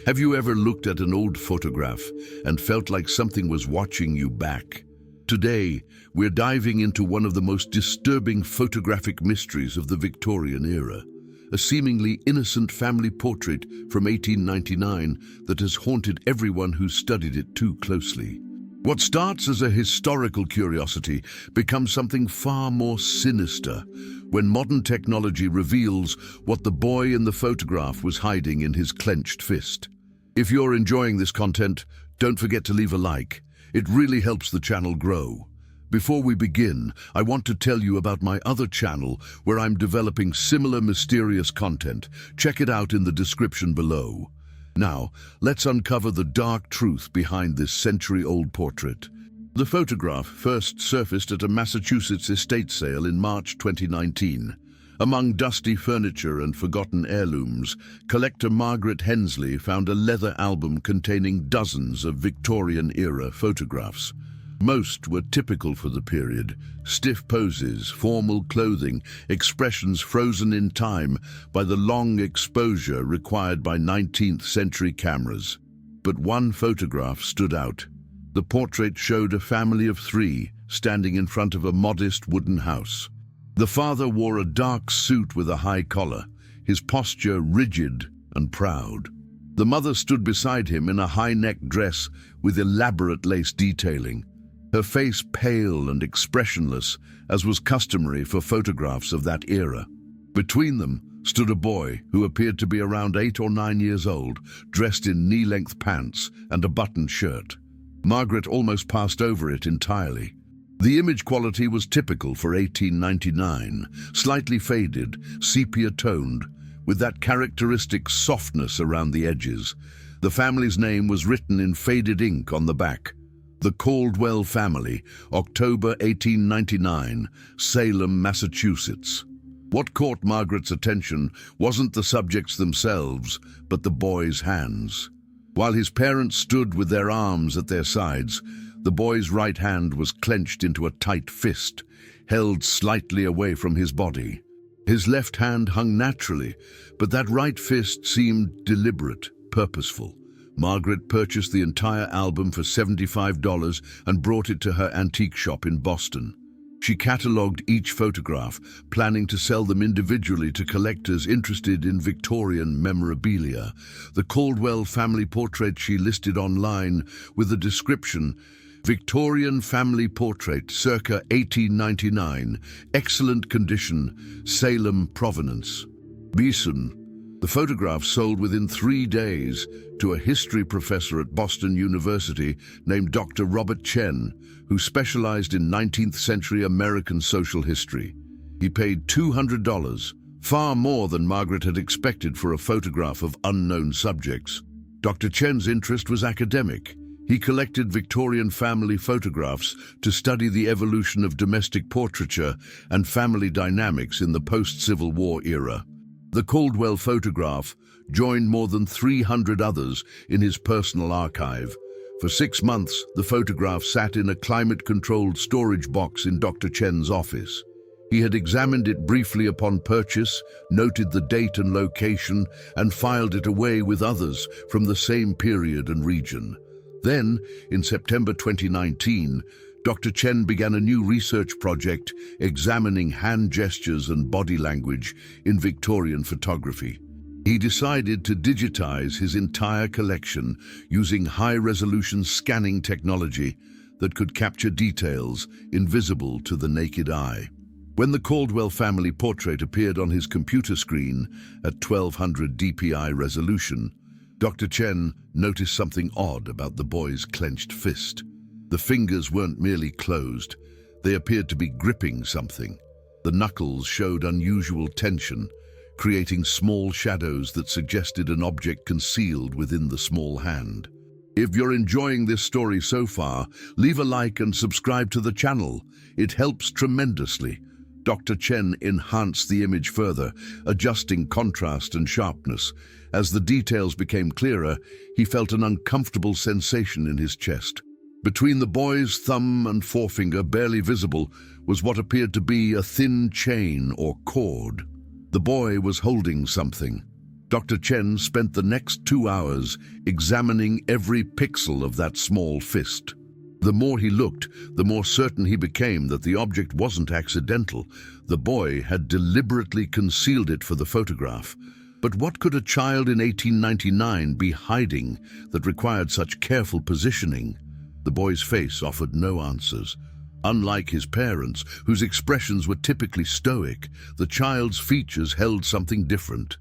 Have you ever looked at an old photograph and felt like something was watching you back? Today, we're diving into one of the most disturbing photographic mysteries of the Victorian era, a seemingly innocent family portrait from 1899 that has haunted everyone who studied it too closely. What starts as a historical curiosity becomes something far more sinister when modern technology reveals what the boy in the photograph was hiding in his clenched fist. If you're enjoying this content, don't forget to leave a like. It really helps the channel grow. Before we begin, I want to tell you about my other channel where I'm developing similar mysterious content. Check it out in the description below. Now, let's uncover the dark truth behind this century-old portrait. The photograph first surfaced at a Massachusetts estate sale in March 2019. Among dusty furniture and forgotten heirlooms, collector Margaret Hensley found a leather album containing dozens of Victorian-era photographs. Most were typical for the period: stiff poses, formal clothing, expressions frozen in time by the long exposure required by 19th century cameras. But one photograph stood out. The portrait showed a family of three standing in front of a modest wooden house. The father wore a dark suit with a high collar, his posture rigid and proud. The mother stood beside him in a high-necked dress with elaborate lace detailing, her face pale and expressionless, as was customary for photographs of that era. Between them stood a boy who appeared to be around 8 or 9 years old, dressed in knee-length pants and a buttoned shirt. Margaret almost passed over it entirely. The image quality was typical for 1899, slightly faded, sepia-toned, with that characteristic softness around the edges. The family's name was written in faded ink on the back. The Caldwell family, October 1899, Salem, Massachusetts. What caught Margaret's attention wasn't the subjects themselves, but the boy's hands. While his parents stood with their arms at their sides, the boy's right hand was clenched into a tight fist, held slightly away from his body. His left hand hung naturally, but that right fist seemed deliberate, purposeful. Margaret purchased the entire album for $75 and brought it to her antique shop in Boston. She catalogued each photograph, planning to sell them individually to collectors interested in Victorian memorabilia. The Caldwell family portrait she listed online with the description: Victorian family portrait, circa 1899, excellent condition, Salem, provenance. Beeson. The photograph sold within 3 days to a history professor at Boston University named Dr. Robert Chen, who specialized in 19th century American social history. He paid $200, far more than Margaret had expected for a photograph of unknown subjects. Dr. Chen's interest was academic. He collected Victorian family photographs to study the evolution of domestic portraiture and family dynamics in the post-Civil War era. The Caldwell photograph joined more than 300 others in his personal archive. For 6 months, the photograph sat in a climate-controlled storage box in Dr. Chen's office. He had examined it briefly upon purchase, noted the date and location, and filed it away with others from the same period and region. Then, in September 2019, Dr. Chen began a new research project examining hand gestures and body language in Victorian photography. He decided to digitize his entire collection using high-resolution scanning technology that could capture details invisible to the naked eye. When the Caldwell family portrait appeared on his computer screen at 1200 dpi resolution, Dr. Chen noticed something odd about the boy's clenched fist. The fingers weren't merely closed, they appeared to be gripping something. The knuckles showed unusual tension, creating small shadows that suggested an object concealed within the small hand. If you're enjoying this story so far, leave a like and subscribe to the channel. It helps tremendously. Dr. Chen enhanced the image further, adjusting contrast and sharpness. As the details became clearer, he felt an uncomfortable sensation in his chest. Between the boy's thumb and forefinger, barely visible, was what appeared to be a thin chain or cord. The boy was holding something. Dr. Chen spent the next 2 hours examining every pixel of that small fist. The more he looked, the more certain he became that the object wasn't accidental. The boy had deliberately concealed it for the photograph. But what could a child in 1899 be hiding that required such careful positioning? The boy's face offered no answers. Unlike his parents, whose expressions were typically stoic, the child's features held something different.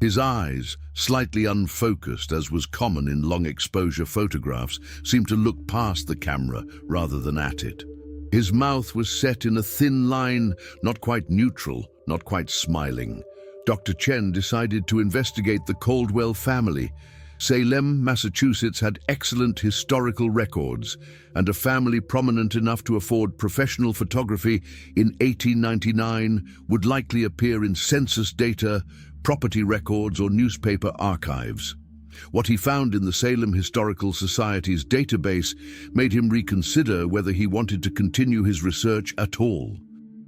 His eyes, slightly unfocused as was common in long-exposure photographs, seemed to look past the camera rather than at it. His mouth was set in a thin line, not quite neutral, not quite smiling. Dr. Chen decided to investigate the Caldwell family. Salem, Massachusetts had excellent historical records, and a family prominent enough to afford professional photography in 1899 would likely appear in census data, property records, or newspaper archives. What he found in the Salem Historical Society's database made him reconsider whether he wanted to continue his research at all.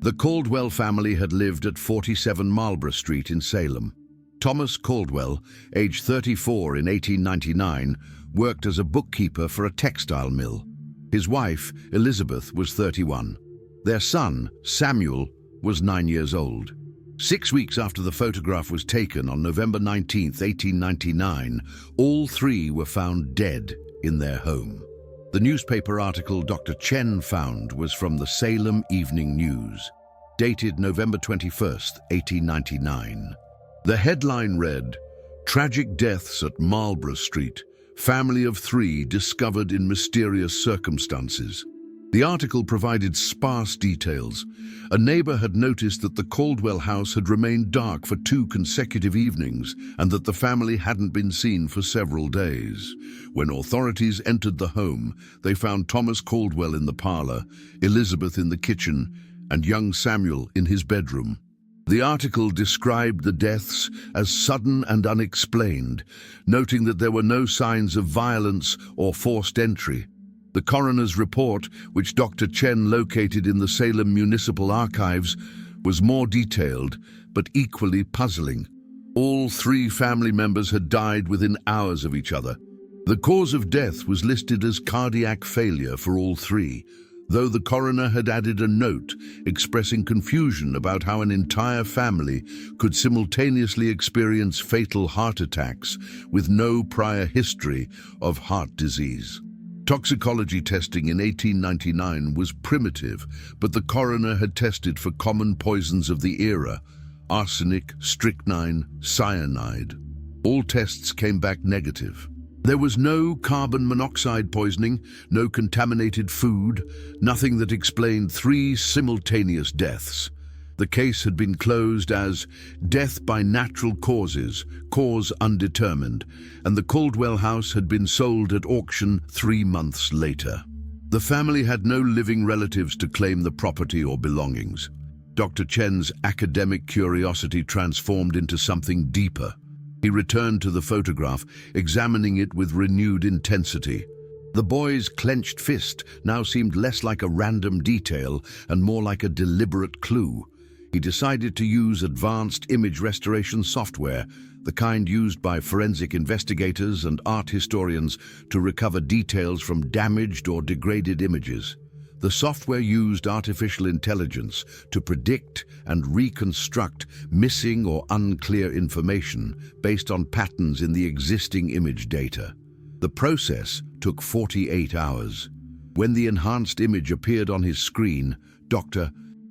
The Caldwell family had lived at 47 Marlborough Street in Salem. Thomas Caldwell, age 34 in 1899, worked as a bookkeeper for a textile mill. His wife, Elizabeth, was 31. Their son, Samuel, was 9 years old. 6 weeks after the photograph was taken on November 19, 1899, all three were found dead in their home. The newspaper article Dr. Chen found was from the Salem Evening News, dated November 21, 1899. The headline read, "Tragic Deaths at Marlborough Street. Family of 3 discovered in mysterious circumstances." The article provided sparse details. A neighbor had noticed that the Caldwell house had remained dark for 2 consecutive evenings and that the family hadn't been seen for several days. When authorities entered the home, they found Thomas Caldwell in the parlor, Elizabeth in the kitchen, and young Samuel in his bedroom. The article described the deaths as sudden and unexplained, noting that there were no signs of violence or forced entry. The coroner's report, which Dr. Chen located in the Salem Municipal Archives, was more detailed but equally puzzling. All 3 family members had died within hours of each other. The cause of death was listed as cardiac failure for all 3, though the coroner had added a note expressing confusion about how an entire family could simultaneously experience fatal heart attacks with no prior history of heart disease. Toxicology testing in 1899 was primitive, but the coroner had tested for common poisons of the era: arsenic, strychnine, cyanide. All tests came back negative. There was no carbon monoxide poisoning, no contaminated food, nothing that explained 3 simultaneous deaths. The case had been closed as death by natural causes, cause undetermined, and the Caldwell house had been sold at auction 3 months later. The family had no living relatives to claim the property or belongings. Dr. Chen's academic curiosity transformed into something deeper. He returned to the photograph, examining it with renewed intensity. The boy's clenched fist now seemed less like a random detail and more like a deliberate clue. He decided to use advanced image restoration software, the kind used by forensic investigators and art historians to recover details from damaged or degraded images. The software used artificial intelligence to predict and reconstruct missing or unclear information based on patterns in the existing image data. The process took 48 hours. When the enhanced image appeared on his screen, Dr.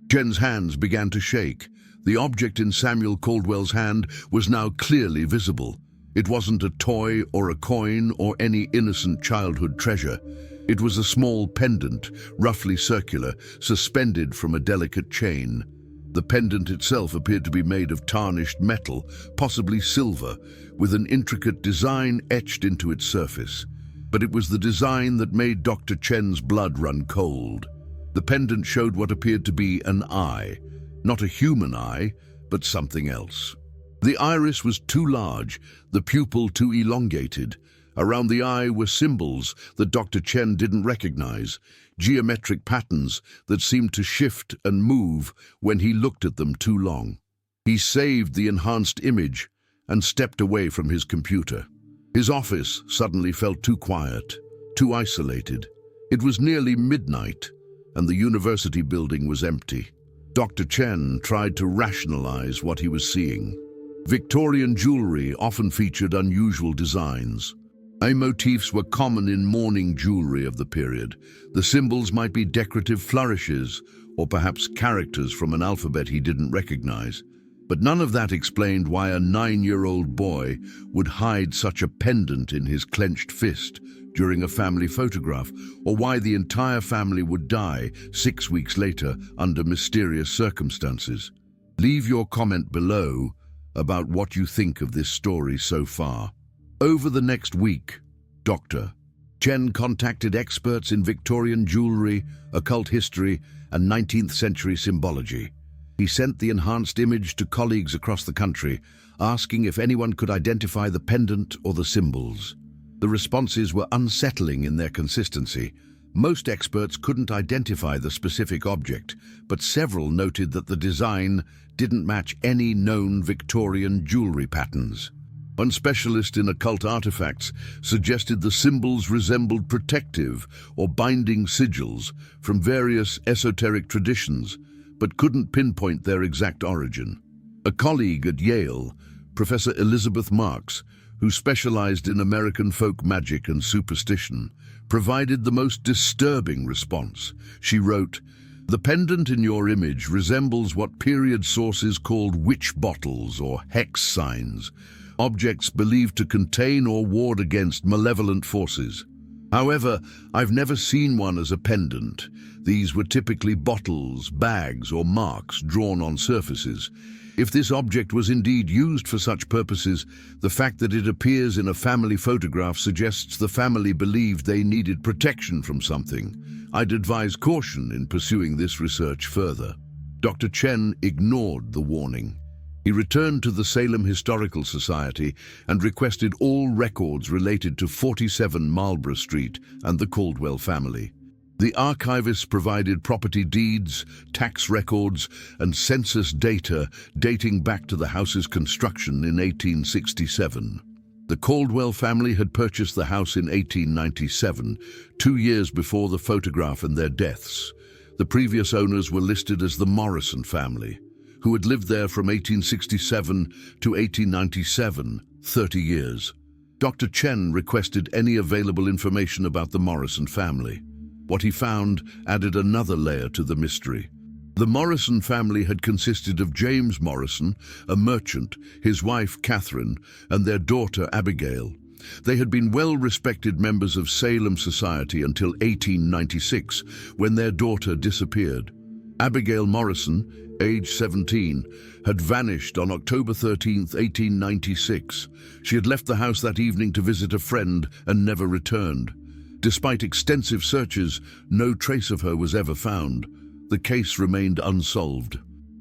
Chen's hands began to shake. The object in Samuel Caldwell's hand was now clearly visible. It wasn't a toy or a coin or any innocent childhood treasure. It was a small pendant, roughly circular, suspended from a delicate chain. The pendant itself appeared to be made of tarnished metal, possibly silver, with an intricate design etched into its surface. But it was the design that made Dr. Chen's blood run cold. The pendant showed what appeared to be an eye, not a human eye, but something else. The iris was too large, the pupil too elongated. Around the eye were symbols that Dr. Chen didn't recognize, geometric patterns that seemed to shift and move when he looked at them too long. He saved the enhanced image, and stepped away from his computer. His office suddenly felt too quiet, too isolated. It was nearly midnight, and the university building was empty. Dr. Chen tried to rationalize what he was seeing. Victorian jewelry often featured unusual designs. Eye motifs were common in mourning jewelry of the period. The symbols might be decorative flourishes, or perhaps characters from an alphabet he didn't recognize. But none of that explained why a 9-year-old boy would hide such a pendant in his clenched fist during a family photograph, or why the entire family would die 6 weeks later under mysterious circumstances. Leave your comment below about what you think of this story so far. Over the next week, Dr. Chen contacted experts in Victorian jewelry, occult history, and 19th century symbology. He sent the enhanced image to colleagues across the country, asking if anyone could identify the pendant or the symbols. The responses were unsettling in their consistency. Most experts couldn't identify the specific object, but several noted that the design didn't match any known Victorian jewelry patterns. One specialist in occult artifacts suggested the symbols resembled protective or binding sigils from various esoteric traditions, but couldn't pinpoint their exact origin. A colleague at Yale, Professor Elizabeth Marks, who specialized in American folk magic and superstition, provided the most disturbing response. She wrote, "The pendant in your image resembles what period sources called witch bottles or hex signs, objects believed to contain or ward against malevolent forces. However, I've never seen one as a pendant. These were typically bottles, bags, or marks drawn on surfaces. If this object was indeed used for such purposes, the fact that it appears in a family photograph suggests the family believed they needed protection from something. I'd advise caution in pursuing this research further." Dr. Chen ignored the warning. He returned to the Salem Historical Society and requested all records related to 47 Marlborough Street and the Caldwell family. The archivists provided property deeds, tax records, and census data dating back to the house's construction in 1867. The Caldwell family had purchased the house in 1897, 2 years before the photograph and their deaths. The previous owners were listed as the Morrison family, who had lived there from 1867 to 1897, 30 years. Dr. Chen requested any available information about the Morrison family. What he found added another layer to the mystery. The Morrison family had consisted of James Morrison, a merchant, his wife Catherine, and their daughter Abigail. They had been well-respected members of Salem society until 1896, when their daughter disappeared. Abigail Morrison, age 17, had vanished on October 13, 1896. She had left the house that evening to visit a friend and never returned. Despite extensive searches, no trace of her was ever found. The case remained unsolved.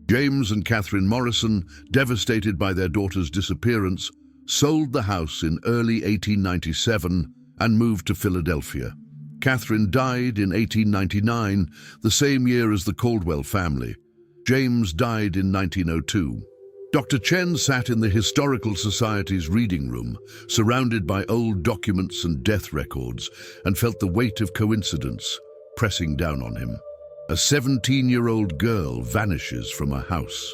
James and Catherine Morrison, devastated by their daughter's disappearance, sold the house in early 1897 and moved to Philadelphia. Catherine died in 1899, the same year as the Caldwell family. James died in 1902. Dr. Chen sat in the Historical Society's reading room, surrounded by old documents and death records, and felt the weight of coincidence pressing down on him. A 17-year-old girl vanishes from a house.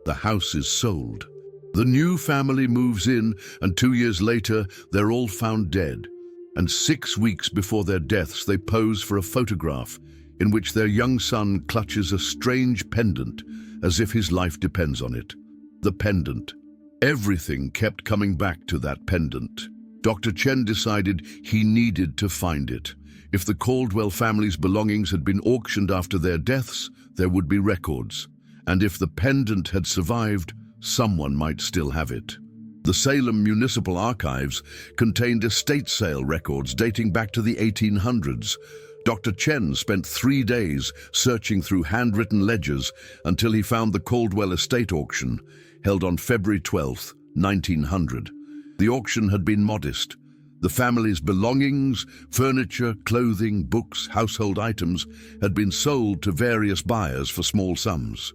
The house is sold. The new family moves in, and 2 years later, they're all found dead. And 6 weeks before their deaths, they pose for a photograph in which their young son clutches a strange pendant, as if his life depends on it. The pendant. Everything kept coming back to that pendant. Dr. Chen decided he needed to find it. If the Caldwell family's belongings had been auctioned after their deaths, there would be records. And if the pendant had survived, someone might still have it. The Salem Municipal Archives contained estate sale records dating back to the 1800s. Dr. Chen spent 3 days searching through handwritten ledgers until he found the Caldwell estate auction, held on February 12, 1900. The auction had been modest. The family's belongings, furniture, clothing, books, household items had been sold to various buyers for small sums.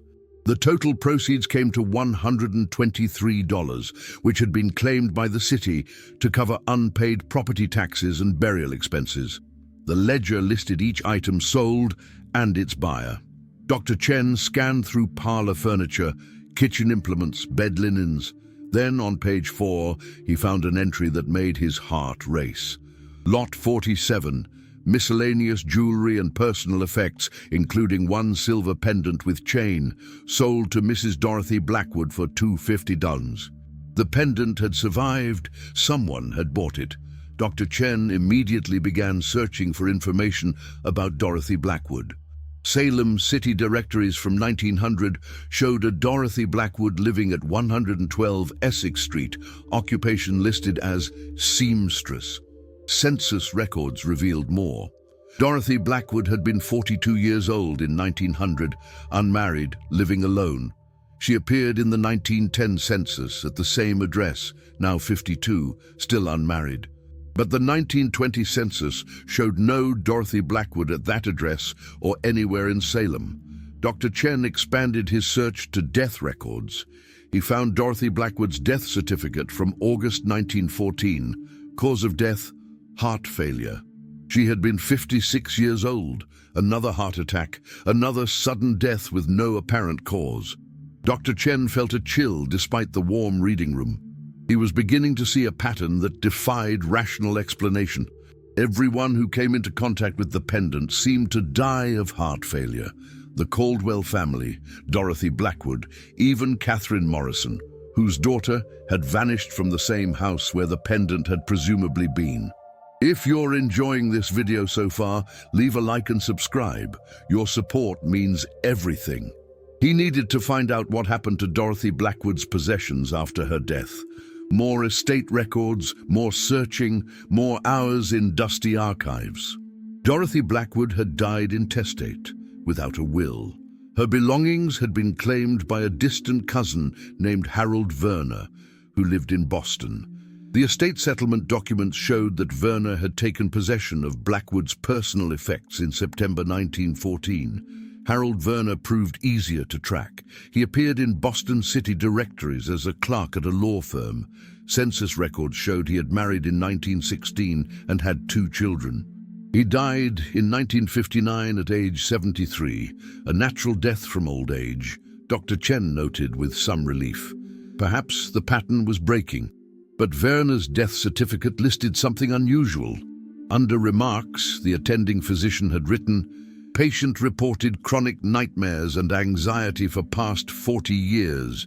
The total proceeds came to $123, which had been claimed by the city to cover unpaid property taxes and burial expenses. The ledger listed each item sold and its buyer. Dr. Chen scanned through parlor furniture, kitchen implements, bed linens. Then, on page 4, he found an entry that made his heart race. Lot 47, miscellaneous jewelry and personal effects, including one silver pendant with chain, sold to Mrs. Dorothy Blackwood for $250. The pendant had survived. Someone had bought it. Dr. Chen immediately began searching for information about Dorothy Blackwood. Salem city directories from 1900 showed a Dorothy Blackwood living at 112 Essex Street, occupation listed as seamstress. Census records revealed more. Dorothy Blackwood had been 42 years old in 1900, unmarried, living alone. She appeared in the 1910 census at the same address, now 52, still unmarried. But the 1920 census showed no Dorothy Blackwood at that address or anywhere in Salem. Dr. Chen expanded his search to death records. He found Dorothy Blackwood's death certificate from August 1914. Cause of death: heart failure. She had been 56 years old. Another heart attack, another sudden death with no apparent cause. Dr. Chen felt a chill despite the warm reading room. He was beginning to see a pattern that defied rational explanation. Everyone who came into contact with the pendant seemed to die of heart failure. The Caldwell family, Dorothy Blackwood, even Catherine Morrison, whose daughter had vanished from the same house where the pendant had presumably been. If you're enjoying this video so far, leave a like and subscribe. Your support means everything. He needed to find out what happened to Dorothy Blackwood's possessions after her death. More estate records, more searching, more hours in dusty archives. Dorothy Blackwood had died intestate, without a will. Her belongings had been claimed by a distant cousin named Harold Verner, who lived in Boston. The estate settlement documents showed that Verner had taken possession of Blackwood's personal effects in September 1914. Harold Verner proved easier to track. He appeared in Boston city directories as a clerk at a law firm. Census records showed he had married in 1916 and had 2 children. He died in 1959 at age 73, a natural death from old age, Dr. Chen noted with some relief. Perhaps the pattern was breaking. But Verner's death certificate listed something unusual. Under remarks, the attending physician had written, "Patient reported chronic nightmares and anxiety for past 40 years.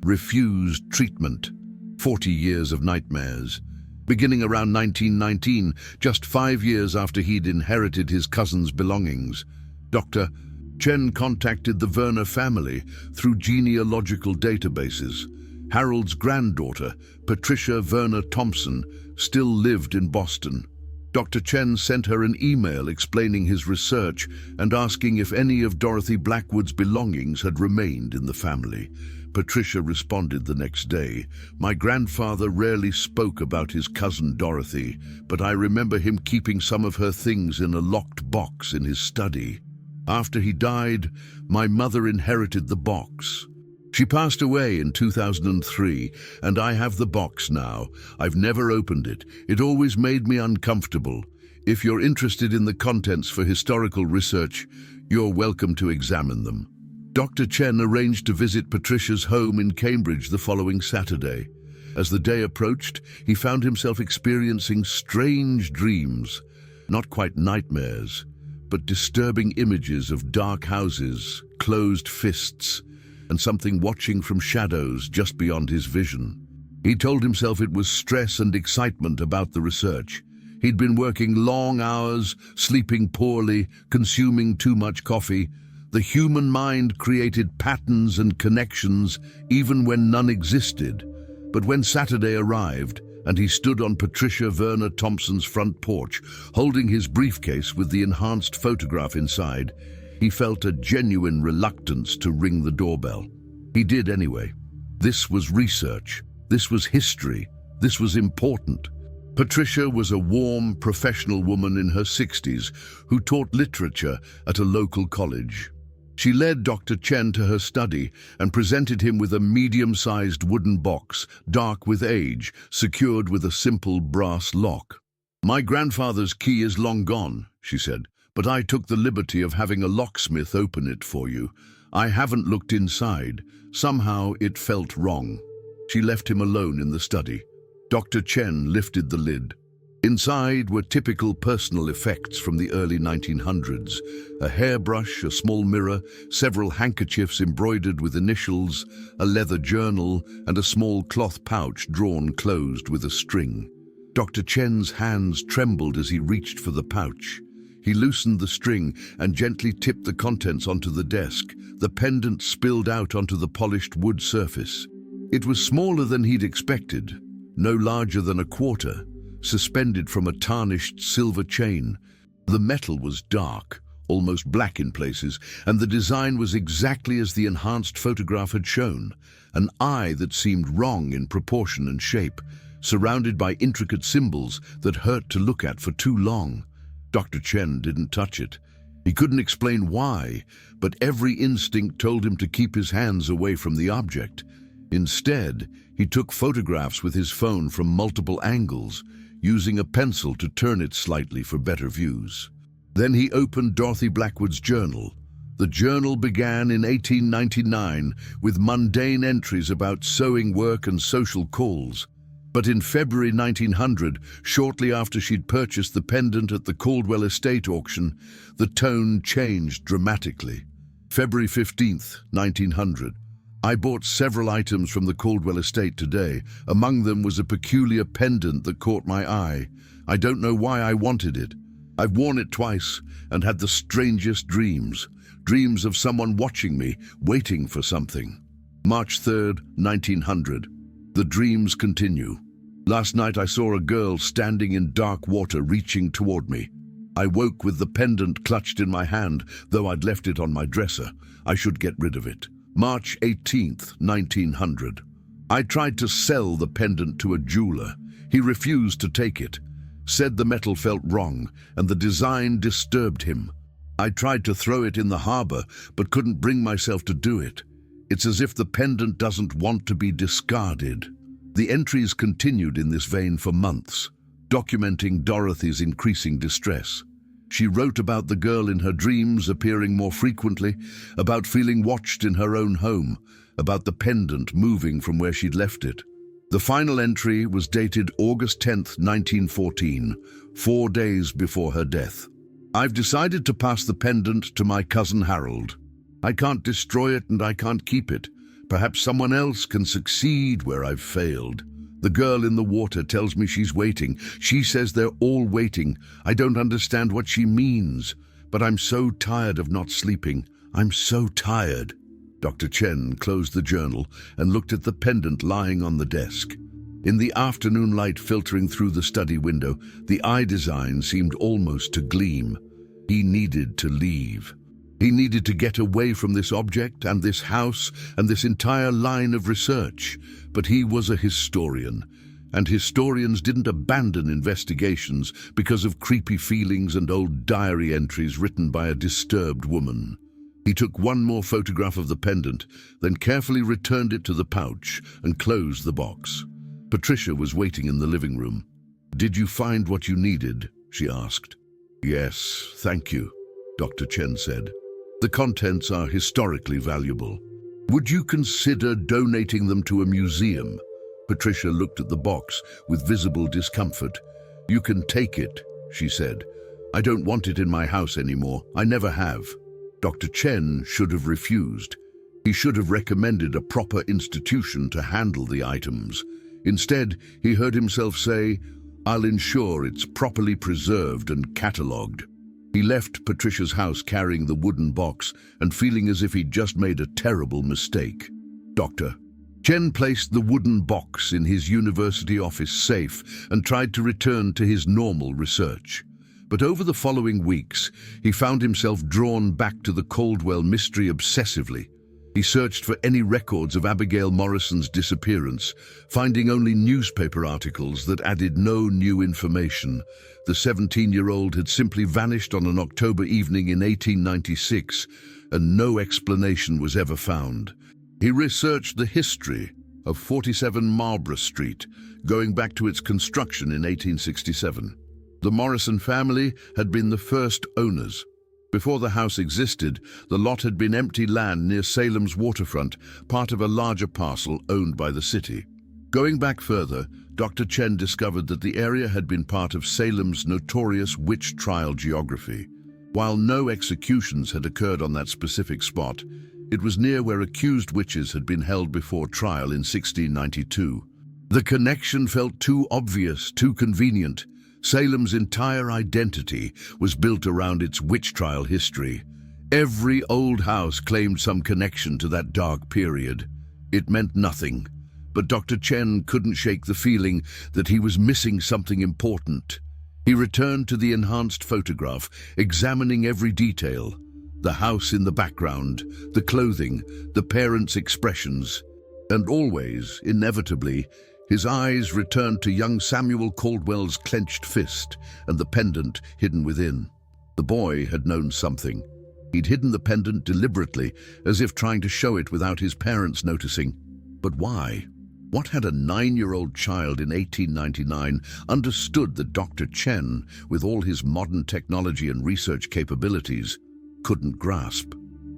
Refused treatment." 40 years of nightmares. Beginning around 1919, just 5 years after he'd inherited his cousin's belongings. Dr. Chen contacted the Verner family through genealogical databases. Harold's granddaughter, Patricia Verner Thompson, still lived in Boston. Dr. Chen sent her an email explaining his research and asking if any of Dorothy Blackwood's belongings had remained in the family. Patricia responded the next day, "My grandfather rarely spoke about his cousin Dorothy, but I remember him keeping some of her things in a locked box in his study. After he died, my mother inherited the box. She passed away in 2003, and I have the box now. I've never opened it. It always made me uncomfortable. If you're interested in the contents for historical research, you're welcome to examine them." Dr. Chen arranged to visit Patricia's home in Cambridge the following Saturday. As the day approached, he found himself experiencing strange dreams, not quite nightmares, but disturbing images of dark houses, closed fists, and something watching from shadows just beyond his vision. He told himself it was stress and excitement about the research. He'd been working long hours, sleeping poorly, consuming too much coffee. The human mind created patterns and connections even when none existed. But when Saturday arrived, and he stood on Patricia Verner Thompson's front porch, holding his briefcase with the enhanced photograph inside, he felt a genuine reluctance to ring the doorbell. He did anyway. This was research. This was history. This was important. Patricia was a warm, professional woman in her 60s who taught literature at a local college. She led Dr. Chen to her study and presented him with a medium-sized wooden box, dark with age, secured with a simple brass lock. "My grandfather's key is long gone," she said, "but I took the liberty of having a locksmith open it for you. I haven't looked inside. Somehow it felt wrong." She left him alone in the study. Dr. Chen lifted the lid. Inside were typical personal effects from the early 1900s. A hairbrush, a small mirror, several handkerchiefs embroidered with initials, a leather journal, and a small cloth pouch drawn closed with a string. Dr. Chen's hands trembled as he reached for the pouch. He loosened the string and gently tipped the contents onto the desk. The pendant spilled out onto the polished wood surface. It was smaller than he'd expected, no larger than a quarter, suspended from a tarnished silver chain. The metal was dark, almost black in places, and the design was exactly as the enhanced photograph had shown. An eye that seemed wrong in proportion and shape, surrounded by intricate symbols that hurt to look at for too long. Dr. Chen didn't touch it. He couldn't explain why, but every instinct told him to keep his hands away from the object. Instead, he took photographs with his phone from multiple angles, using a pencil to turn it slightly for better views. Then he opened Dorothy Blackwood's journal. The journal began in 1899 with mundane entries about sewing work and social calls. But in February 1900, shortly after she'd purchased the pendant at the Caldwell Estate auction, the tone changed dramatically. February 15th, 1900. "I bought several items from the Caldwell Estate today. Among them was a peculiar pendant that caught my eye. I don't know why I wanted it. I've worn it twice and had the strangest dreams. Dreams of someone watching me, waiting for something." March 3rd, 1900. The dreams continue. "Last night I saw a girl standing in dark water reaching toward me. I woke with the pendant clutched in my hand, though I'd left it on my dresser. I should get rid of it." March 18th, 1900. "I tried to sell the pendant to a jeweler. He refused to take it. Said the metal felt wrong, and the design disturbed him. I tried to throw it in the harbor, but couldn't bring myself to do it. It's as if the pendant doesn't want to be discarded." The entries continued in this vein for months, documenting Dorothy's increasing distress. She wrote about the girl in her dreams appearing more frequently, about feeling watched in her own home, about the pendant moving from where she'd left it. The final entry was dated August 10th, 1914, 4 days before her death. "I've decided to pass the pendant to my cousin Harold. I can't destroy it and I can't keep it. Perhaps someone else can succeed where I've failed. The girl in the water tells me she's waiting. She says they're all waiting. I don't understand what she means, but I'm so tired of not sleeping. I'm so tired." Dr. Chen closed the journal and looked at the pendant lying on the desk. In the afternoon light filtering through the study window, the eye design seemed almost to gleam. He needed to leave. He needed to get away from this object and this house and this entire line of research. But he was a historian, and historians didn't abandon investigations because of creepy feelings and old diary entries written by a disturbed woman. He took one more photograph of the pendant, then carefully returned it to the pouch and closed the box. Patricia was waiting in the living room. "Did you find what you needed?" she asked. "Yes, thank you," Dr. Chen said. "The contents are historically valuable. Would you consider donating them to a museum?" Patricia looked at the box with visible discomfort. "You can take it," she said. "I don't want it in my house anymore. I never have." Dr. Chen should have refused. He should have recommended a proper institution to handle the items. Instead, he heard himself say, "I'll ensure it's properly preserved and catalogued." He left Patricia's house carrying the wooden box and feeling as if he'd just made a terrible mistake. Dr. Chen placed the wooden box in his university office safe and tried to return to his normal research. But over the following weeks, he found himself drawn back to the Caldwell mystery obsessively. He searched for any records of Abigail Morrison's disappearance, finding only newspaper articles that added no new information. The 17-year-old had simply vanished on an October evening in 1896, and no explanation was ever found. He researched the history of 47 Marlborough Street, going back to its construction in 1867. The Morrison family had been the first owners. Before the house existed, the lot had been empty land near Salem's waterfront, part of a larger parcel owned by the city. Going back further, Dr. Chen discovered that the area had been part of Salem's notorious witch trial geography. While no executions had occurred on that specific spot, it was near where accused witches had been held before trial in 1692. The connection felt too obvious, too convenient. Salem's entire identity was built around its witch trial history. Every old house claimed some connection to that dark period. It meant nothing, but Dr. Chen couldn't shake the feeling that he was missing something important. He returned to the enhanced photograph, examining every detail. The house in the background, the clothing, the parents' expressions, and always, inevitably, his eyes returned to young Samuel Caldwell's clenched fist and the pendant hidden within. The boy had known something. He'd hidden the pendant deliberately, as if trying to show it without his parents noticing. But why? What had a 9-year-old child in 1899 understood that Dr. Chen, with all his modern technology and research capabilities, couldn't grasp?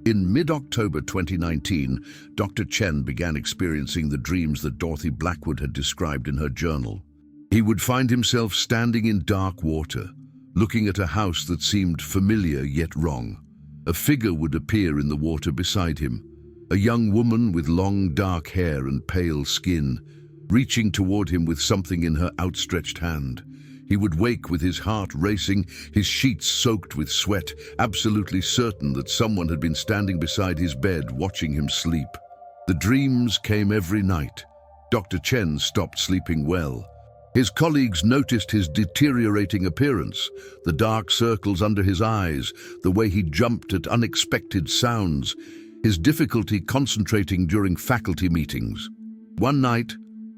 In mid-October 2019, Dr. Chen began experiencing the dreams that Dorothy Blackwood had described in her journal. He would find himself standing in dark water, looking at a house that seemed familiar yet wrong. A figure would appear in the water beside him, a young woman with long dark hair and pale skin, reaching toward him with something in her outstretched hand. He would wake with his heart racing, his sheets soaked with sweat, absolutely certain that someone had been standing beside his bed watching him sleep. The dreams came every night. Dr. Chen stopped sleeping well. His colleagues noticed his deteriorating appearance, the dark circles under his eyes, the way he jumped at unexpected sounds, his difficulty concentrating during faculty meetings. One night,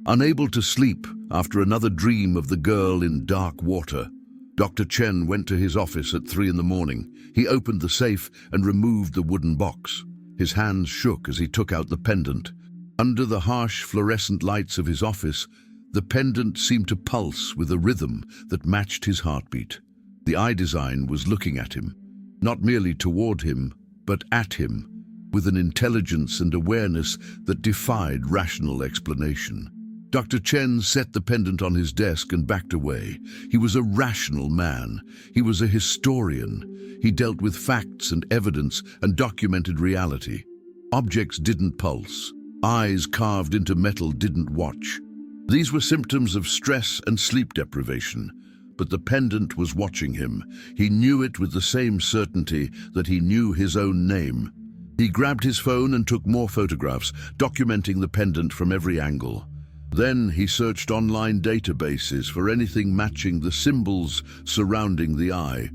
unable to sleep after another dream of the girl in dark water, Dr. Chen went to his office at 3 a.m. He opened the safe and removed the wooden box. His hands shook as he took out the pendant. Under the harsh fluorescent lights of his office, the pendant seemed to pulse with a rhythm that matched his heartbeat. The eye design was looking at him, not merely toward him, but at him, with an intelligence and awareness that defied rational explanation. Dr. Chen set the pendant on his desk and backed away. He was a rational man. He was a historian. He dealt with facts and evidence and documented reality. Objects didn't pulse. Eyes carved into metal didn't watch. These were symptoms of stress and sleep deprivation. But the pendant was watching him. He knew it with the same certainty that he knew his own name. He grabbed his phone and took more photographs, documenting the pendant from every angle. Then he searched online databases for anything matching the symbols surrounding the eye.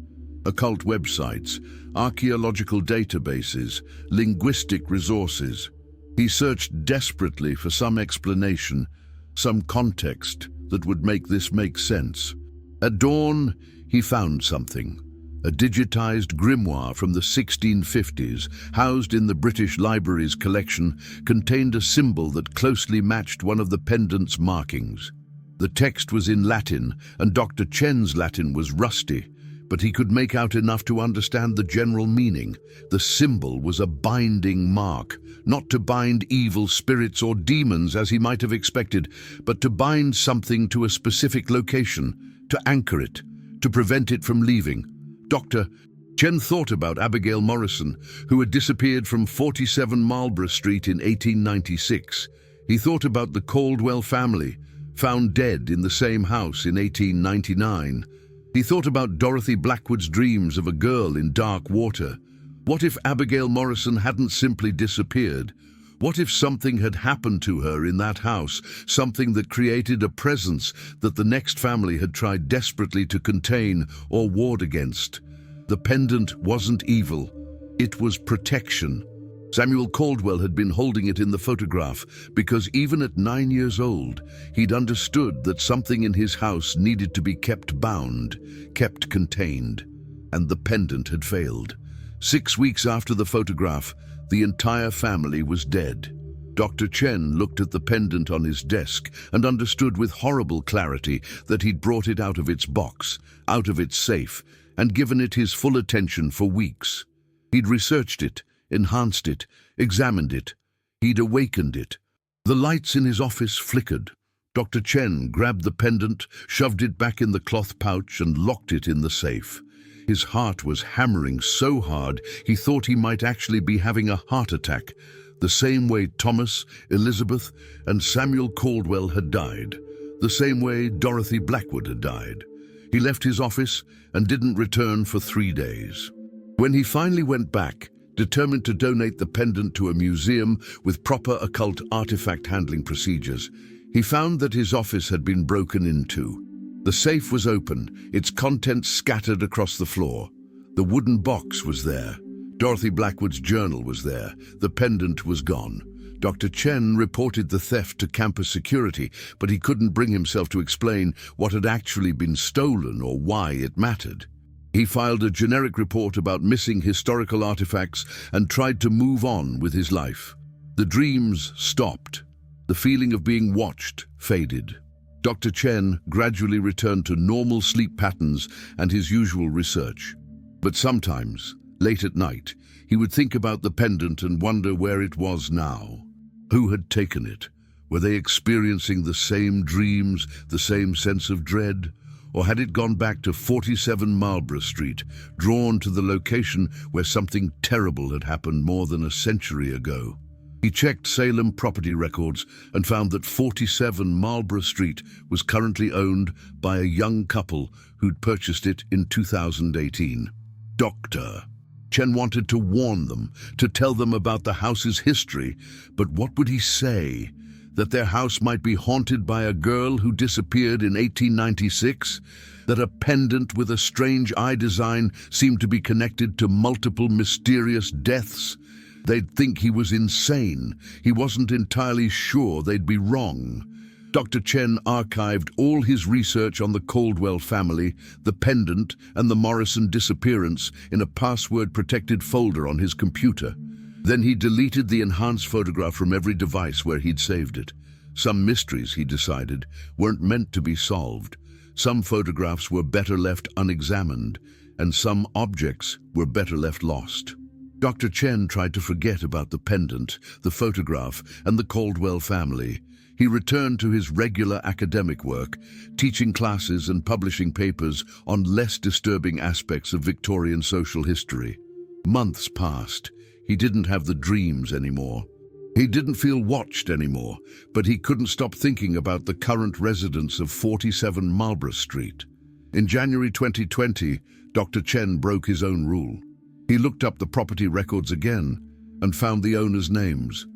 Occult websites, archaeological databases, linguistic resources. He searched desperately for some explanation, some context that would make this make sense. At dawn, he found something. A digitized grimoire from the 1650s, housed in the British Library's collection, contained a symbol that closely matched one of the pendant's markings. The text was in Latin, and Dr. Chen's Latin was rusty, but he could make out enough to understand the general meaning. The symbol was a binding mark, not to bind evil spirits or demons as he might have expected, but to bind something to a specific location, to anchor it, to prevent it from leaving. Dr. Chen thought about Abigail Morrison, who had disappeared from 47 Marlborough Street in 1896. He thought about the Caldwell family, found dead in the same house in 1899. He thought about Dorothy Blackwood's dreams of a girl in dark water. What if Abigail Morrison hadn't simply disappeared? What if something had happened to her in that house, something that created a presence that the next family had tried desperately to contain or ward against? The pendant wasn't evil. It was protection. Samuel Caldwell had been holding it in the photograph because even at 9 years old, he'd understood that something in his house needed to be kept bound, kept contained, and the pendant had failed. 6 weeks after the photograph, the entire family was dead. Dr. Chen looked at the pendant on his desk and understood with horrible clarity that he'd brought it out of its box, out of its safe, and given it his full attention for weeks. He'd researched it, enhanced it, examined it. He'd awakened it. The lights in his office flickered. Dr. Chen grabbed the pendant, shoved it back in the cloth pouch, and locked it in the safe. His heart was hammering so hard he thought he might actually be having a heart attack, the same way Thomas, Elizabeth, and Samuel Caldwell had died, the same way Dorothy Blackwood had died. He left his office and didn't return for 3 days. When he finally went back, determined to donate the pendant to a museum with proper occult artifact handling procedures, he found that his office had been broken into. The safe was open, its contents scattered across the floor. The wooden box was there. Dorothy Blackwood's journal was there. The pendant was gone. Dr. Chen reported the theft to campus security, but he couldn't bring himself to explain what had actually been stolen or why it mattered. He filed a generic report about missing historical artifacts and tried to move on with his life. The dreams stopped. The feeling of being watched faded. Dr. Chen gradually returned to normal sleep patterns and his usual research. But sometimes, late at night, he would think about the pendant and wonder where it was now. Who had taken it? Were they experiencing the same dreams, the same sense of dread? Or had it gone back to 47 Marlborough Street, drawn to the location where something terrible had happened more than a century ago? He checked Salem property records and found that 47 Marlborough Street was currently owned by a young couple who'd purchased it in 2018. Dr. Chen wanted to warn them, to tell them about the house's history, but what would he say? That their house might be haunted by a girl who disappeared in 1896? That a pendant with a strange eye design seemed to be connected to multiple mysterious deaths? They'd think he was insane. He wasn't entirely sure they'd be wrong. Dr. Chen archived all his research on the Caldwell family, the pendant, and the Morrison disappearance in a password-protected folder on his computer. Then he deleted the enhanced photograph from every device where he'd saved it. Some mysteries, he decided, weren't meant to be solved. Some photographs were better left unexamined, and some objects were better left lost. Dr. Chen tried to forget about the pendant, the photograph, and the Caldwell family. He returned to his regular academic work, teaching classes and publishing papers on less disturbing aspects of Victorian social history. Months passed. He didn't have the dreams anymore. He didn't feel watched anymore, but he couldn't stop thinking about the current residents of 47 Marlborough Street. In January 2020, Dr. Chen broke his own rule. He looked up the property records again and found the owners' names: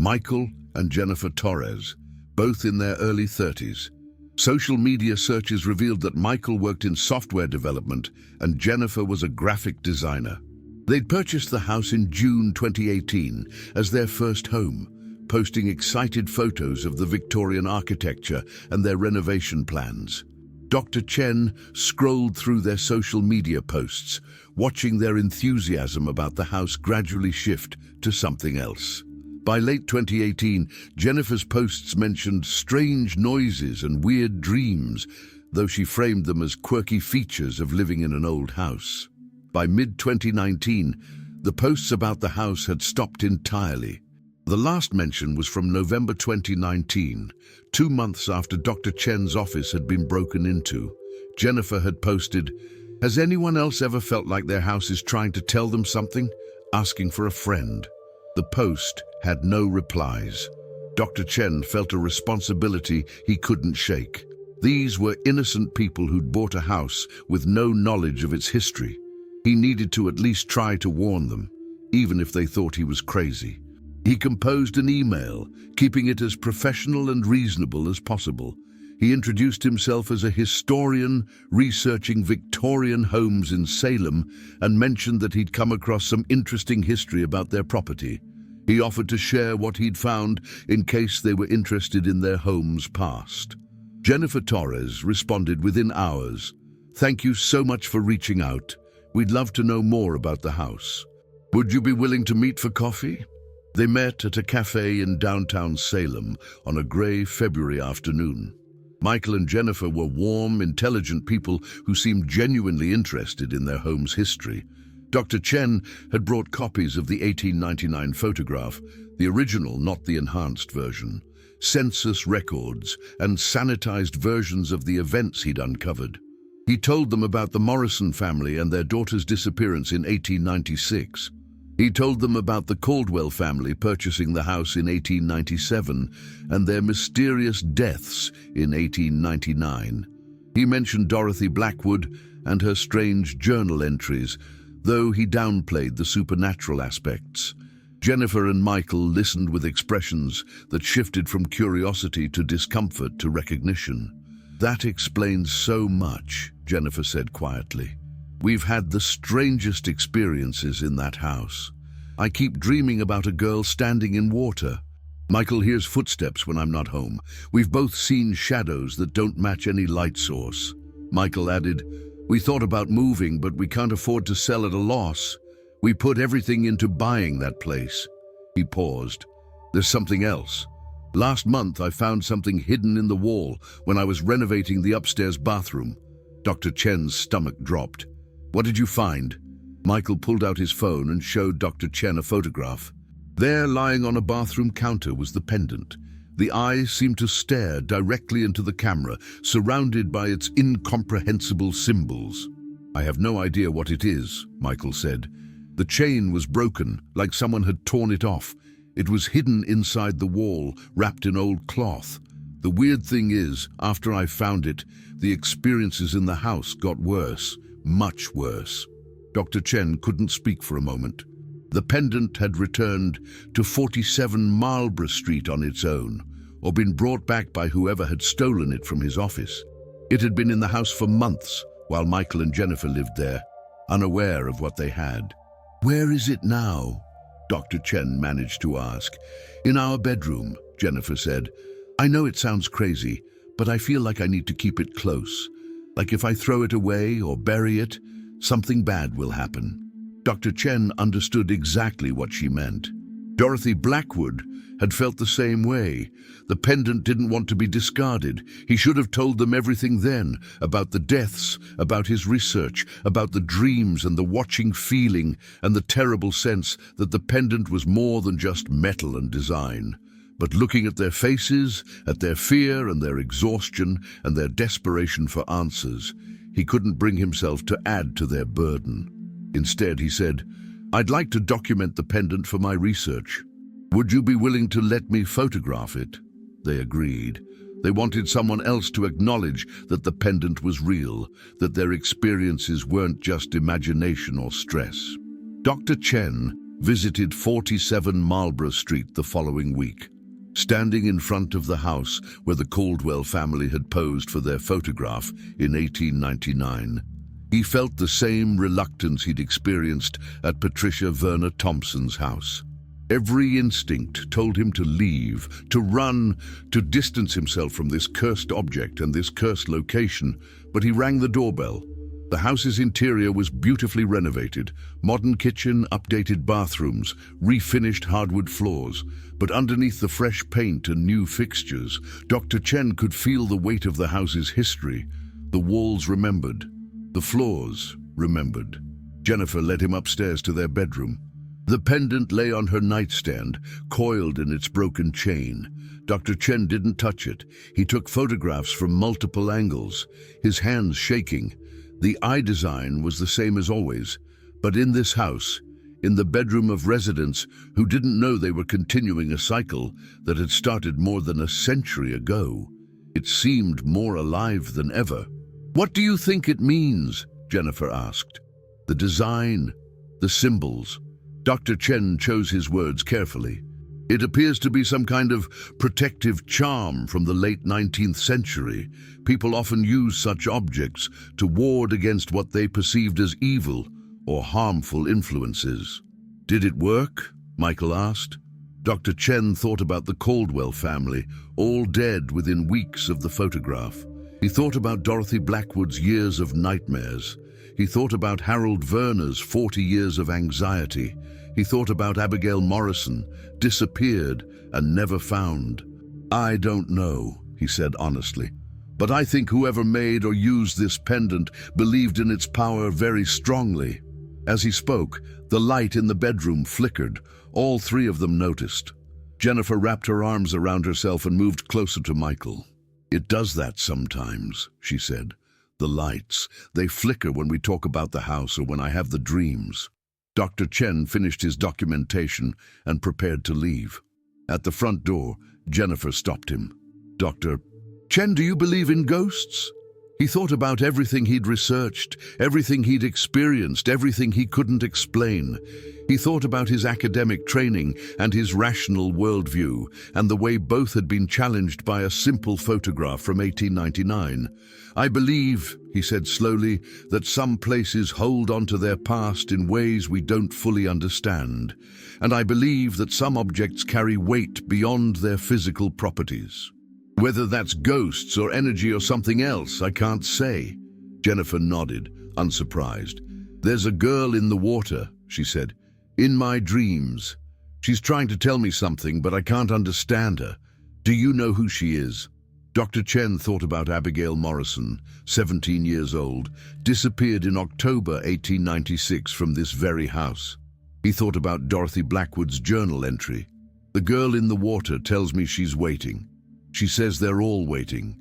Michael and Jennifer Torres, both in their early 30s. Social media searches revealed that Michael worked in software development and Jennifer was a graphic designer. They'd purchased the house in June 2018 as their first home, posting excited photos of the Victorian architecture and their renovation plans. Dr. Chen scrolled through their social media posts, watching their enthusiasm about the house gradually shift to something else. By late 2018, Jennifer's posts mentioned strange noises and weird dreams, though she framed them as quirky features of living in an old house. By mid-2019, the posts about the house had stopped entirely. The last mention was from November 2019, 2 months after Dr. Chen's office had been broken into. Jennifer had posted, "Has anyone else ever felt like their house is trying to tell them something? Asking for a friend." The post had no replies. Dr. Chen felt a responsibility he couldn't shake. These were innocent people who'd bought a house with no knowledge of its history. He needed to at least try to warn them, even if they thought he was crazy. He composed an email, keeping it as professional and reasonable as possible. He introduced himself as a historian researching Victorian homes in Salem and mentioned that he'd come across some interesting history about their property. He offered to share what he'd found in case they were interested in their home's past. Jennifer Torres responded within hours. "Thank you so much for reaching out. We'd love to know more about the house. Would you be willing to meet for coffee?" They met at a cafe in downtown Salem on a gray February afternoon. Michael and Jennifer were warm, intelligent people who seemed genuinely interested in their home's history. Dr. Chen had brought copies of the 1899 photograph, the original, not the enhanced version, census records, and sanitized versions of the events he'd uncovered. He told them about the Morrison family and their daughter's disappearance in 1896. He told them about the Caldwell family purchasing the house in 1897 and their mysterious deaths in 1899. He mentioned Dorothy Blackwood and her strange journal entries, though he downplayed the supernatural aspects. Jennifer and Michael listened with expressions that shifted from curiosity to discomfort to recognition. "That explains so much," Jennifer said quietly. "We've had the strangest experiences in that house. I keep dreaming about a girl standing in water. Michael hears footsteps when I'm not home. We've both seen shadows that don't match any light source." Michael added, "We thought about moving, but we can't afford to sell at a loss. We put everything into buying that place." He paused. "There's something else. Last month I found something hidden in the wall when I was renovating the upstairs bathroom." Dr. Chen's stomach dropped. "What did you find?" Michael pulled out his phone and showed Dr. Chen a photograph. There, lying on a bathroom counter, was the pendant. The eyes seemed to stare directly into the camera, surrounded by its incomprehensible symbols. "I have no idea what it is," Michael said. "The chain was broken, like someone had torn it off. It was hidden inside the wall, wrapped in old cloth. The weird thing is, after I found it, the experiences in the house got worse, much worse." Dr. Chen couldn't speak for a moment. The pendant had returned to 47 Marlborough Street on its own, or been brought back by whoever had stolen it from his office. It had been in the house for months, while Michael and Jennifer lived there, unaware of what they had. "Where is it now?" Dr. Chen managed to ask. "In our bedroom," Jennifer said. "I know it sounds crazy, but I feel like I need to keep it close. Like if I throw it away or bury it, something bad will happen." Dr. Chen understood exactly what she meant. Dorothy Blackwood had felt the same way. The pendant didn't want to be discarded. He should have told them everything then, about the deaths, about his research, about the dreams and the watching feeling, and the terrible sense that the pendant was more than just metal and design. But looking at their faces, at their fear and their exhaustion and their desperation for answers, he couldn't bring himself to add to their burden. Instead, he said, "I'd like to document the pendant for my research. Would you be willing to let me photograph it?" They agreed. They wanted someone else to acknowledge that the pendant was real, that their experiences weren't just imagination or stress. Dr. Chen visited 47 Marlborough Street the following week. Standing in front of the house where the Caldwell family had posed for their photograph in 1899, he felt the same reluctance he'd experienced at Patricia Verner Thompson's house. Every instinct told him to leave, to run, to distance himself from this cursed object and this cursed location, but he rang the doorbell. The house's interior was beautifully renovated, modern kitchen, updated bathrooms, refinished hardwood floors, but underneath the fresh paint and new fixtures, Dr. Chen could feel the weight of the house's history. The walls remembered. The floors remembered. Jennifer led him upstairs to their bedroom. The pendant lay on her nightstand, coiled in its broken chain. Dr. Chen didn't touch it. He took photographs from multiple angles, his hands shaking. The eye design was the same as always, but in this house, in the bedroom of residents who didn't know they were continuing a cycle that had started more than a century ago, it seemed more alive than ever. "What do you think it means?" Jennifer asked. "The design, the symbols." Dr. Chen chose his words carefully. "It appears to be some kind of protective charm from the late 19th century. People often use such objects to ward against what they perceived as evil or harmful influences." "Did it work?" Michael asked. Dr. Chen thought about the Caldwell family, all dead within weeks of the photograph. He thought about Dorothy Blackwood's years of nightmares. He thought about Harold Werner's 40 years of anxiety. He thought about Abigail Morrison, disappeared and never found. "I don't know," he said honestly, "but I think whoever made or used this pendant believed in its power very strongly." As he spoke, the light in the bedroom flickered. All three of them noticed. Jennifer wrapped her arms around herself and moved closer to Michael. "It does that sometimes," she said. "The lights, they flicker when we talk about the house or when I have the dreams." Dr. Chen finished his documentation and prepared to leave. At the front door, Jennifer stopped him. "Dr. Chen, do you believe in ghosts?" He thought about everything he'd researched, everything he'd experienced, everything he couldn't explain. He thought about his academic training and his rational worldview, and the way both had been challenged by a simple photograph from 1899. "I believe," he said slowly, "that some places hold on to their past in ways we don't fully understand. And I believe that some objects carry weight beyond their physical properties. Whether that's ghosts or energy or something else, I can't say." Jennifer nodded, unsurprised. "There's a girl in the water," she said. "In my dreams. She's trying to tell me something, but I can't understand her. Do you know who she is?" Dr. Chen thought about Abigail Morrison, 17 years old, disappeared in October 1896 from this very house. He thought about Dorothy Blackwood's journal entry. "The girl in the water tells me she's waiting. She says they're all waiting."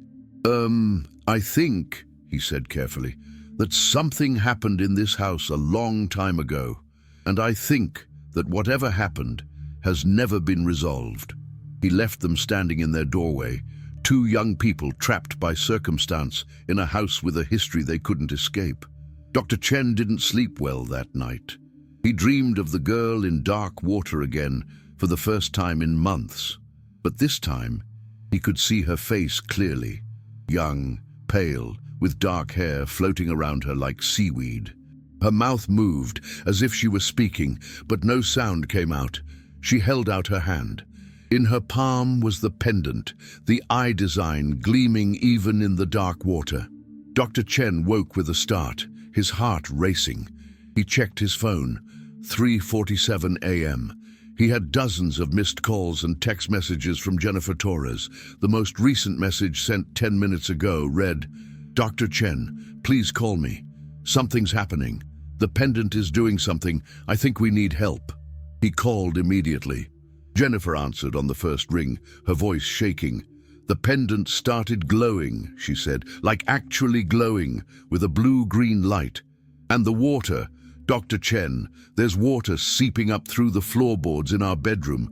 I think," he said carefully, "that something happened in this house a long time ago, and I think that whatever happened has never been resolved." He left them standing in their doorway, two young people trapped by circumstance in a house with a history they couldn't escape. Dr. Chen didn't sleep well that night. He dreamed of the girl in dark water again for the first time in months, but this time he could see her face clearly, young, pale, with dark hair floating around her like seaweed. Her mouth moved as if she were speaking, but no sound came out. She held out her hand. In her palm was the pendant, the eye design gleaming even in the dark water. Dr. Chen woke with a start, his heart racing. He checked his phone. 3:47 a.m. He had dozens of missed calls and text messages from Jennifer Torres. The most recent message, sent 10 minutes ago, read, "Dr. Chen, please call me. Something's happening. The pendant is doing something. I think we need help." He called immediately. Jennifer answered on the first ring, her voice shaking. "The pendant started glowing," she said, "like actually glowing, with a blue-green light. And the water, Dr. Chen, there's water seeping up through the floorboards in our bedroom.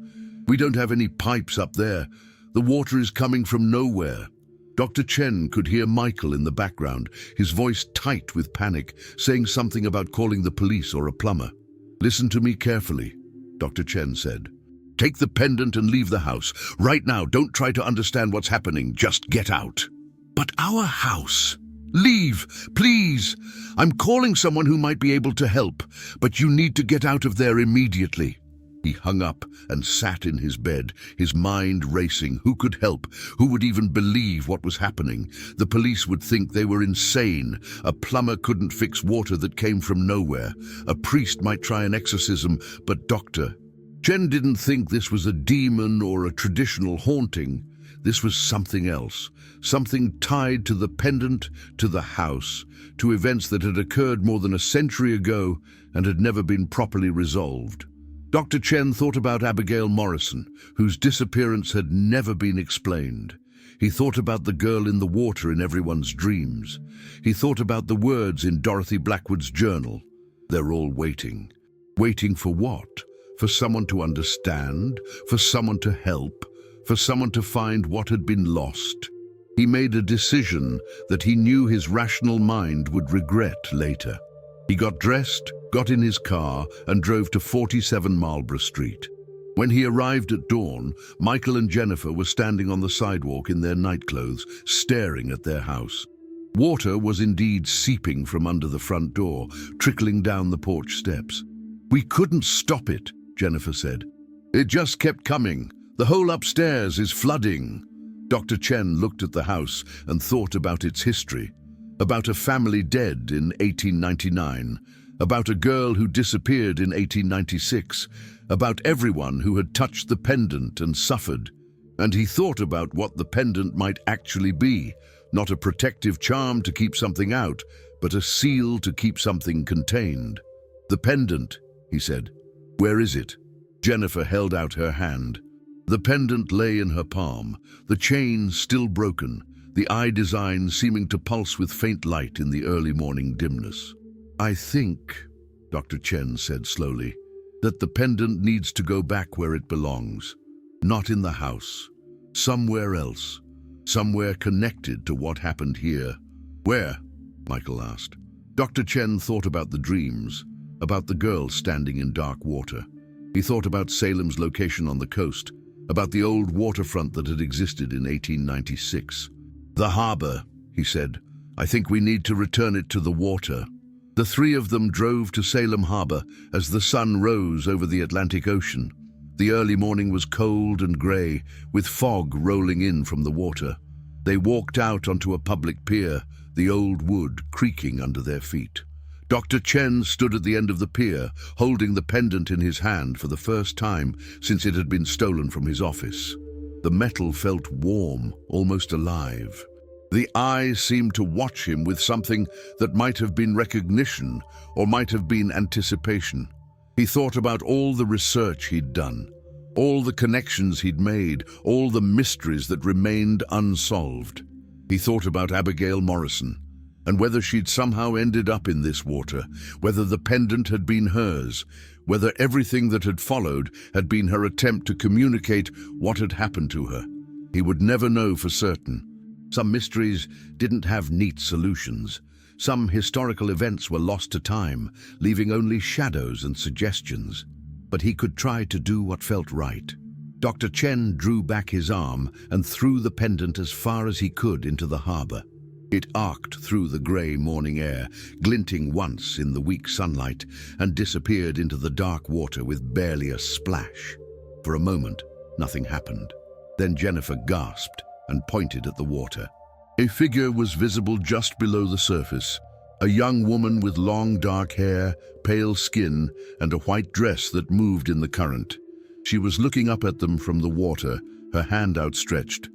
We don't have any pipes up there. The water is coming from nowhere." Dr. Chen could hear Michael in the background, his voice tight with panic, saying something about calling the police or a plumber. "Listen to me carefully," Dr. Chen said. "Take the pendant and leave the house. Right now, don't try to understand what's happening. Just get out." "But our house..." "Leave, please. I'm calling someone who might be able to help, but you need to get out of there immediately." He hung up and sat in his bed, his mind racing. Who could help? Who would even believe what was happening? The police would think they were insane. A plumber couldn't fix water that came from nowhere. A priest might try an exorcism, but Dr. Chen didn't think this was a demon or a traditional haunting. This was something else, something tied to the pendant, to the house, to events that had occurred more than a century ago and had never been properly resolved. Dr. Chen thought about Abigail Morrison, whose disappearance had never been explained. He thought about the girl in the water in everyone's dreams. He thought about the words in Dorothy Blackwood's journal. They're all waiting. Waiting for what? For someone to understand? For someone to help? For someone to find what had been lost? He made a decision that he knew his rational mind would regret later. He got dressed, got in his car, and drove to 47 Marlborough Street. When he arrived at dawn, Michael and Jennifer were standing on the sidewalk in their nightclothes, staring at their house. Water was indeed seeping from under the front door, trickling down the porch steps. "We couldn't stop it," Jennifer said. It just kept coming. The whole upstairs is flooding. Dr. Chen looked at the house and thought about its history. About a family dead in 1899. About a girl who disappeared in 1896. About everyone who had touched the pendant and suffered. And he thought about what the pendant might actually be. Not a protective charm to keep something out, but a seal to keep something contained. "The pendant," he said. "Where is it?" Jennifer held out her hand. The pendant lay in her palm, the chain still broken, the eye design seeming to pulse with faint light in the early morning dimness. "I think," Dr. Chen said slowly, "that the pendant needs to go back where it belongs. Not in the house. Somewhere else. Somewhere connected to what happened here." "Where?" Michael asked. Dr. Chen thought about the dreams, about the girl standing in dark water. He thought about Salem's location on the coast, about the old waterfront that had existed in 1896. "The harbor," he said. "I think we need to return it to the water." The three of them drove to Salem Harbor as the sun rose over the Atlantic Ocean. The early morning was cold and gray, with fog rolling in from the water. They walked out onto a public pier, the old wood creaking under their feet. Dr. Chen stood at the end of the pier, holding the pendant in his hand for the first time since it had been stolen from his office. The metal felt warm, almost alive. The eyes seemed to watch him with something that might have been recognition or might have been anticipation. He thought about all the research he'd done, all the connections he'd made, all the mysteries that remained unsolved. He thought about Abigail Morrison, and whether she'd somehow ended up in this water, whether the pendant had been hers, whether everything that had followed had been her attempt to communicate what had happened to her. He would never know for certain. Some mysteries didn't have neat solutions. Some historical events were lost to time, leaving only shadows and suggestions. But he could try to do what felt right. Dr. Chen drew back his arm and threw the pendant as far as he could into the harbor. It arced through the grey morning air, glinting once in the weak sunlight, and disappeared into the dark water with barely a splash. For a moment, nothing happened. Then Jennifer gasped and pointed at the water. A figure was visible just below the surface, a young woman with long dark hair, pale skin, and a white dress that moved in the current. She was looking up at them from the water, her hand outstretched.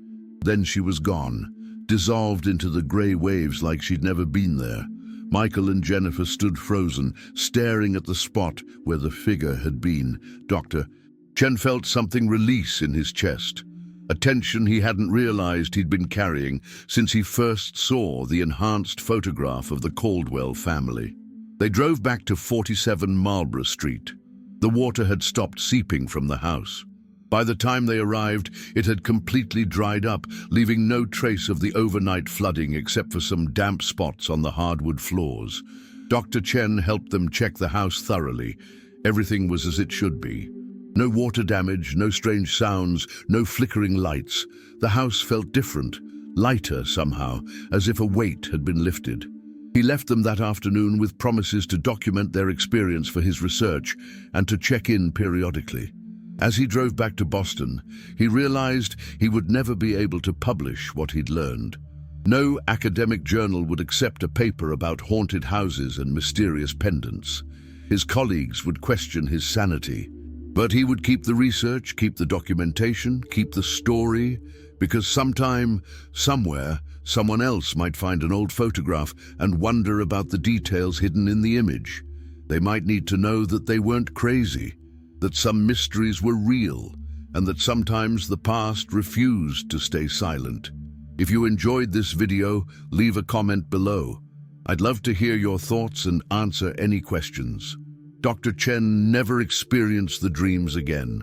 Then she was gone, dissolved into the grey waves like she'd never been there. Michael and Jennifer stood frozen, staring at the spot where the figure had been. Dr. Chen felt something release in his chest, a tension he hadn't realized he'd been carrying since he first saw the enhanced photograph of the Caldwell family. They drove back to 47 Marlborough Street. The water had stopped seeping from the house. By the time they arrived, it had completely dried up, leaving no trace of the overnight flooding except for some damp spots on the hardwood floors. Dr. Chen helped them check the house thoroughly. Everything was as it should be. No water damage, no strange sounds, no flickering lights. The house felt different, lighter somehow, as if a weight had been lifted. He left them that afternoon with promises to document their experience for his research and to check in periodically. As he drove back to Boston, he realized he would never be able to publish what he'd learned. No academic journal would accept a paper about haunted houses and mysterious pendants. His colleagues would question his sanity. But he would keep the research, keep the documentation, keep the story, because sometime, somewhere, someone else might find an old photograph and wonder about the details hidden in the image. They might need to know that they weren't crazy, that some mysteries were real, and that sometimes the past refused to stay silent. If you enjoyed this video, leave a comment below. I'd love to hear your thoughts and answer any questions. Dr. Chen never experienced the dreams again.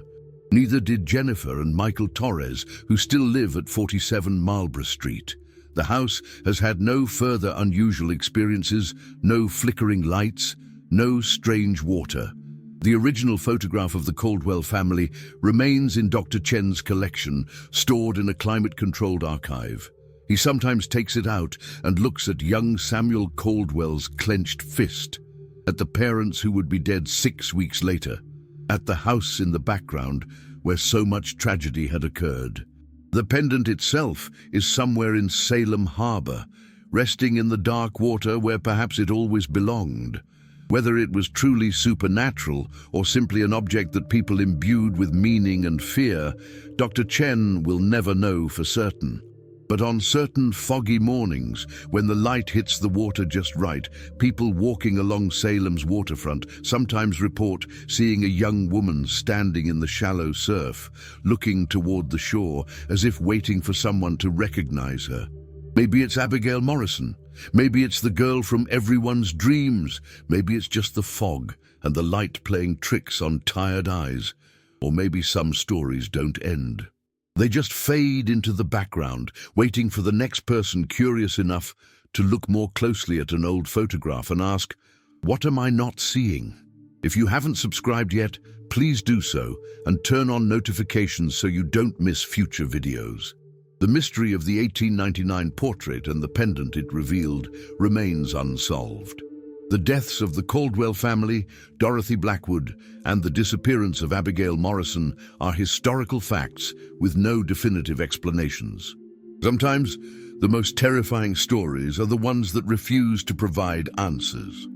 Neither did Jennifer and Michael Torres, who still live at 47 Marlborough Street. The house has had no further unusual experiences, no flickering lights, no strange water. The original photograph of the Caldwell family remains in Dr. Chen's collection, stored in a climate-controlled archive. He sometimes takes it out and looks at young Samuel Caldwell's clenched fist, at the parents who would be dead 6 weeks later. at the house in the background where so much tragedy had occurred. The pendant itself is somewhere in Salem Harbor, resting in the dark water where perhaps it always belonged. Whether it was truly supernatural or simply an object that people imbued with meaning and fear, Dr. Chen will never know for certain. But on certain foggy mornings, when the light hits the water just right, people walking along Salem's waterfront sometimes report seeing a young woman standing in the shallow surf, looking toward the shore as if waiting for someone to recognize her. Maybe it's Abigail Morrison. Maybe it's the girl from everyone's dreams. Maybe it's just the fog and the light playing tricks on tired eyes. Or maybe some stories don't end. They just fade into the background, waiting for the next person curious enough to look more closely at an old photograph and ask, "What am I not seeing?" If you haven't subscribed yet, please do so and turn on notifications so you don't miss future videos. The mystery of the 1899 portrait and the pendant it revealed remains unsolved. The deaths of the Caldwell family, Dorothy Blackwood, and the disappearance of Abigail Morrison are historical facts with no definitive explanations. Sometimes, the most terrifying stories are the ones that refuse to provide answers.